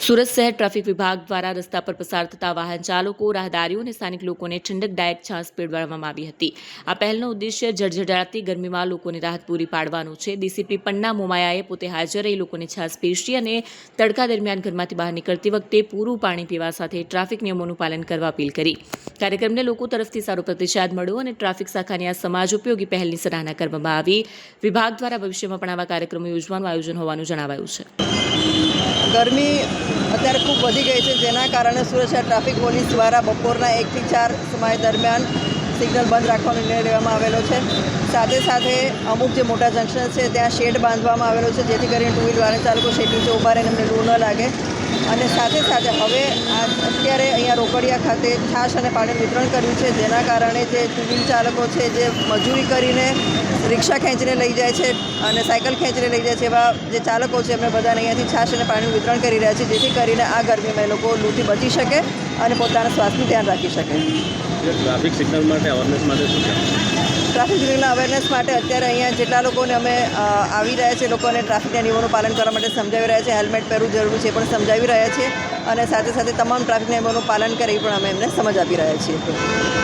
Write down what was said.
સુરત શહેર ટ્રાફિક વિભાગ દ્વારા રસ્તા પર પસાર થતા વાહન ચાલકો, રાહદારીઓ અને સ્થાનિક લોકોને ઠંડકદાયક છાશ પીવડાવવામાં આવી હતી. આ પહેલનો ઉદ્દેશ્ય ઝળઝળાતી ગરમીમાં લોકોને રાહત પૂરી પાડવાનો છે. ડીસીપી પન્ના મોમાયાએ પોતે હાજર રહી લોકોને છાશ પીરસી અને તડકા દરમિયાન ઘરમાંથી બહાર નીકળતી વખતે પૂરું પાણી પીવા સાથે ટ્રાફિક નિયમોનું પાલન કરવા અપીલ કરી. કાર્યક્રમને લોકો તરફથી સારો પ્રતિસાદ મળ્યો અને ટ્રાફિક શાખાની આ સમાજ ઉપયોગી પહેલની સરાહના કરવામાં આવી. વિભાગ દ્વારા ભવિષ્યમાં પણ આવા કાર્યક્રમો યોજવાનું આયોજન હોવાનું જણાવાયું છે. ગરમી અત્યારે ખૂબ વધી ગઈ છે, જેના કારણે સુરત શહેર ટ્રાફિક પોલીસ દ્વારા બપોરના 1 થી 4 સમય દરમિયાન સિગ્નલ બંધ રાખવાનો નિર્ણય લેવામાં આવેલો છે. સાથે સાથે અમુક જે મોટા જંકશન છે ત્યાં શેડ બાંધવામાં આવેલો છે, જેથી કરીને ટુ વ્હીલ વાહન ચાલકો શેડ નીચે ઊભા રહીને એમને લૂ ન લાગે. અને સાથે સાથે હવે અત્યારે અહીંયા રોકડિયા ખાતે છાશ અને પાણીનું વિતરણ કર્યું છે, જેના કારણે જે ટુ વ્હીલ ચાલકો છે જે મજૂરી કરીને રિક્ષા ખેંચીને લઈ જાય છે અને સાયકલ ખેંચીને લઈ જાય છે, એવા જે ચાલકો છે એમને બધાને અહીંયાથી છાશ અને પાણીનું વિતરણ કરી રહ્યા છે, જેથી કરીને આ ગરમીમાં એ લોકો લૂથી બચી શકે અને પોતાના સ્વાસ્થ્યનું ધ્યાન રાખી શકે. ટ્રાફિક સિગ્નલ માટે અવેરનેસ માટે શું છે? ટ્રાફિક સિગ્નલના અવેરનેસ માટે અત્યારે અહીંયા જેટલા લોકોને અમે આવી રહ્યા છે, લોકોને ટ્રાફિકના નિયમોનું પાલન કરવા માટે સમજાવી રહ્યા છે. હેલ્મેટ પહેરવું જરૂરી છે એ પણ સમજાવી રહ્યા છીએ અને સાથે સાથે તમામ ટ્રાફિક નિયમોનું પાલન કરે એ પણ અમે એમને સમજ આપી રહ્યા છીએ.